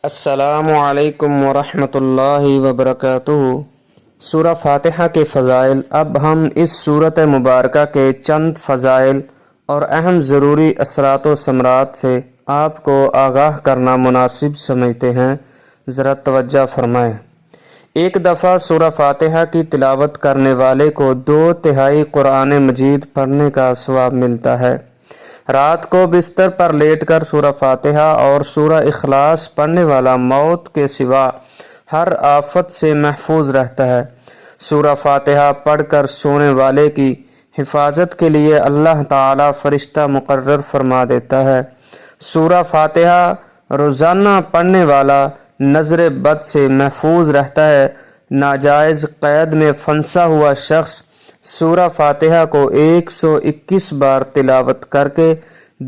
السلام علیکم ورحمۃ اللہ وبرکاتہ۔ سورہ فاتحہ کے فضائل۔ اب ہم اس سورت مبارکہ کے چند فضائل اور اہم ضروری اثرات و ثمرات سے آپ کو آگاہ کرنا مناسب سمجھتے ہیں، ذرا توجہ فرمائیں۔ ایک دفعہ سورہ فاتحہ کی تلاوت کرنے والے کو 2/3 قرآن مجید پڑھنے کا ثواب ملتا ہے۔ رات کو بستر پر لیٹ کر سورہ فاتحہ اور سورہ اخلاص پڑھنے والا موت کے سوا ہر آفت سے محفوظ رہتا ہے۔ سورہ فاتحہ پڑھ کر سونے والے کی حفاظت کے لیے اللہ تعالی فرشتہ مقرر فرما دیتا ہے۔ سورہ فاتحہ روزانہ پڑھنے والا نظر بد سے محفوظ رہتا ہے۔ ناجائز قید میں پھنسا ہوا شخص سورہ فاتحہ کو 121 بار تلاوت کر کے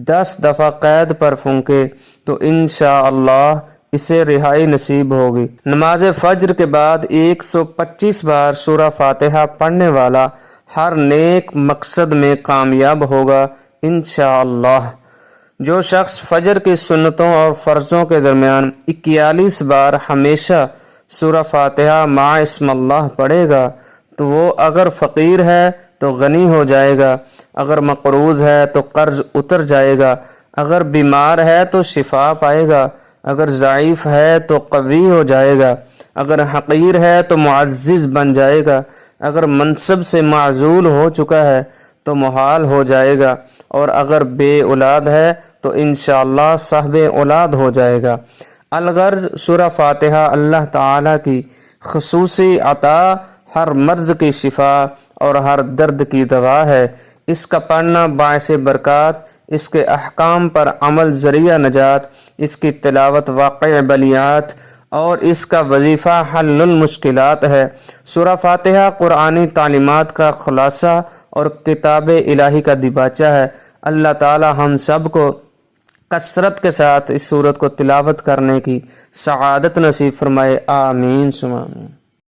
10 دفعہ قید پر پھونکے تو انشاءاللہ اسے رہائی نصیب ہوگی۔ نماز فجر کے بعد 125 بار سورہ فاتحہ پڑھنے والا ہر نیک مقصد میں کامیاب ہوگا انشاءاللہ۔ جو شخص فجر کی سنتوں اور فرضوں کے درمیان 41 بار ہمیشہ سورہ فاتحہ مع اسم اللہ پڑھے گا تو وہ اگر فقیر ہے تو غنی ہو جائے گا، اگر مقروض ہے تو قرض اتر جائے گا، اگر بیمار ہے تو شفا پائے گا، اگر ضعیف ہے تو قوی ہو جائے گا، اگر حقیر ہے تو معزز بن جائے گا، اگر منصب سے معزول ہو چکا ہے تو محال ہو جائے گا، اور اگر بے اولاد ہے تو انشاءاللہ صاحب اولاد ہو جائے گا۔ الغرض سورہ فاتحہ اللہ تعالی کی خصوصی عطا، ہر مرض کی شفا اور ہر درد کی دوا ہے۔ اس کا پڑھنا باعث برکات، اس کے احکام پر عمل ذریعہ نجات، اس کی تلاوت واقع بلیات اور اس کا وظیفہ حل المشکلات ہے۔ سورہ فاتحہ قرآنی تعلیمات کا خلاصہ اور کتاب الہی کا دیباچہ ہے۔ اللہ تعالی ہم سب کو کثرت کے ساتھ اس سورت کو تلاوت کرنے کی سعادت نصیب فرمائے، آمین ثم آمین۔